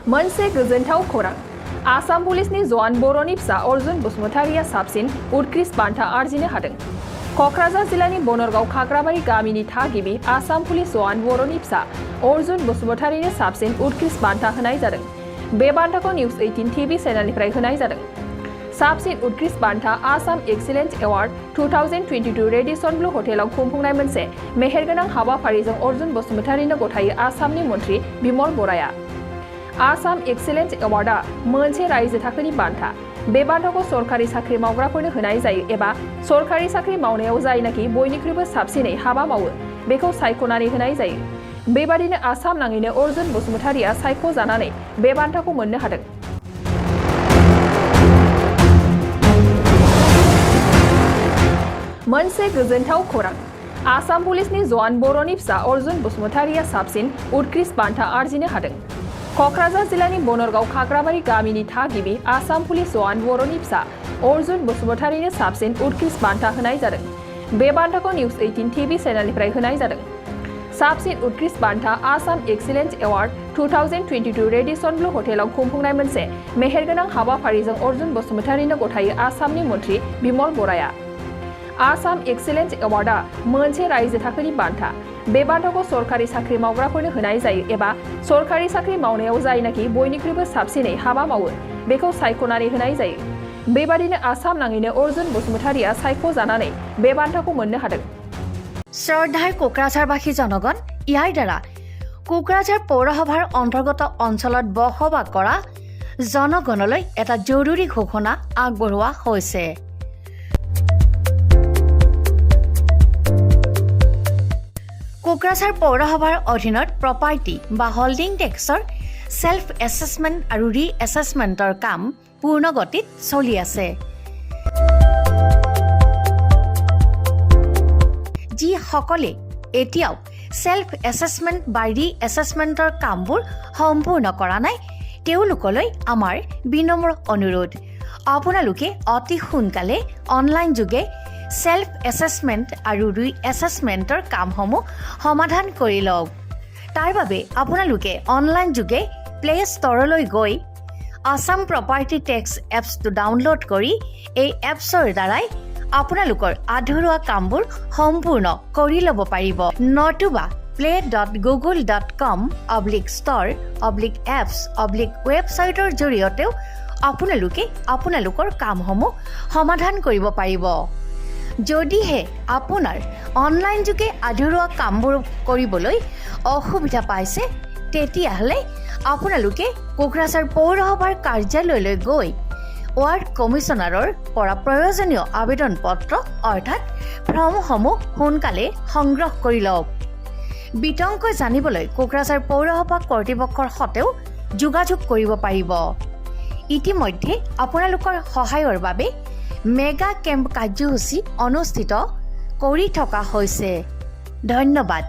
मोनसे गोजोनथाव खौरां आसाम पुलिसनि जवान बर'नि फिसा अर्जुन बसुमतारिया साबसिन उत्कृष्ट बान्था आर्जिनो हादों। क'क्राझार जिल्लानि बनरगाव खाग्राबारि गामिनि थागिबि आसाम पुलिस जवान बर'नि फिसा अर्जुन बसुमतारिनो साबसिन उत्कृष्ट बान्था होनाय जादों। बे बान्थाखौ निउज 18 टिभि चेनेलनिफ्राय होनाय जादों। साबसिन उत्कृष्ट बान्था Assam excellence award 2022 Radisson blue हटेलाव खुंफुंनाय मोनसे मेहेरगोनां हाबाफारिजों अर्जुन बसुमतारिनो गथायो आसामनि मन्त्रि बिमल बराया। आसाम एक्सिलेन्स एवार्डआ मोनसे रायजो थाखोनि बान्था। बे बान्थाखौ सरकारि साख्रि मावग्राफोरनो होनाय जायो एबा सरकारि साख्रि मावनायाव जायनाखि बयनिख्रुइबो साबसिनै हाबा मावो बेखौ सायख'नानै होनाय जायो। बेबादिनो आसाम नाङैनो अर्जुन बसुमतारिया सायख'जानानै बे बान्थाखौ मोननो हादों। मोनसे गोजोनथाव खौरां आसाम पुलिसनि जवान बर'नि फिसा अर्जुन बसुमतारिया साबसिन उत्कृष्ट बान्था आर्जिनो हादों। क'क्राझार जिल्लानि बनरगाव खाग्राबारि गामिनि थागिबि आसाम पुलिस जवान बर'नि फिसा अर्जुन बसुमतारिनो साबसिन उत्कृष्ट बान्था होनाय जादों। बे बान्थाखौ निउज 18 टिभि चेनेलनिफ्राय होनाय जादों। साबसिन उत्कृष्ट बान्था Assam excellence award 2022 Radisson blue हटेलाव खुंफुंनाय मोनसे मेहेरगोनां हाबाफारिजों अर्जुन बसुमतारिनो गथायो आसामनि मन्त्रि बिमल बराया। आसाम एक्सिलेन्स एवार्डआ मोनसे रायजो थाखोनि बान्था। बे बान्थाखौ सरकारि साख्रि मावग्राफोरनो होनाय जायो एबा सरकारि साख्रि मावनायाव जायनाखि बयनिख्रुइबो साबसिनै हाबा मावो बेखौ सायख'नानै होनाय जायो। बेबादिनो आसाम नाङैनो अर्जुन बसुमतारिया सायख'जानानै बे बान्थाखौ मोननो हादों। শ্ৰদ্ধাৰ কোকৰাঝাৰবাসী জনগণ, ইয়াৰ দ্বাৰা কোকৰাঝাৰ পৌৰসভাৰ অন্তৰ্গত অঞ্চলত বসবাস কৰা জনগণলৈ এটা জৰুৰী ঘোষণা আগবঢ়োৱা হৈছে। কোকৰাঝাৰ পৌৰসভাৰ অধীনত প্ৰপাৰ্টি বা হোল্ডিং টেক্সৰ সেল্ফ এছেছমেণ্ট আৰু ৰি এছেছমেণ্টৰ কাম পূৰ্ণ গতিত চলি আছে। যিসকলে এতিয়াও সেল্ফ এছেছমেণ্ট বা ৰি এছেছমেণ্টৰ কামবোৰ সম্পূৰ্ণ কৰা নাই তেওঁলোকলৈ আমাৰ বিনম্ৰ অনুৰোধ, আপোনালোকে অতি সোনকালে অনলাইন যোগে সেল্ফ এছেছমেণ্ট আৰু ৰি এছেছমেণ্টৰ কামসমূহ সমাধান কৰি লওক। তাৰ বাবে আপোনালোকে অনলাইন যোগে প্লে ষ্ট'ৰলৈ গৈ আসাম প্ৰপাৰ্টি টেক্স এপছটো ডাউনলোড কৰি এই এপছৰ দ্বাৰাই আপোনালোকৰ আধৰুৱা কামবোৰ সম্পূৰ্ণ কৰি ল'ব পাৰিব। নতুবা play.google.com/store/apps/ৱেবছাইটৰ জৰিয়তেও আপোনালোকে আপোনালোকৰ কামসমূহ সমাধান কৰিব পাৰিব। যদিহে আপোনাৰ অনলাইন যোগে আধৰুৱা কামবোৰ কৰিবলৈ অসুবিধা পাইছে তেতিয়াহ'লে আপোনালোকে কোকৰাঝাৰ পৌৰসভাৰ কাৰ্যালয়লৈ গৈ ৱাৰ্ড কমিছনাৰৰ পৰা প্ৰয়োজনীয় আবেদন পত্ৰ অৰ্থাৎ ফৰ্মসমূহ সোনকালে সংগ্ৰহ কৰি লওক। বিতংকৈ জানিবলৈ কোকৰাঝাৰ পৌৰসভা কৰ্তৃপক্ষৰ সৈতেও যোগাযোগ কৰিব পাৰিব। ইতিমধ্যে আপোনালোকৰ সহায়ৰ বাবে মেগা কেম্প কাৰ্যসূচী অনুষ্ঠিত কৰি থকা হৈছে। ধন্যবাদ।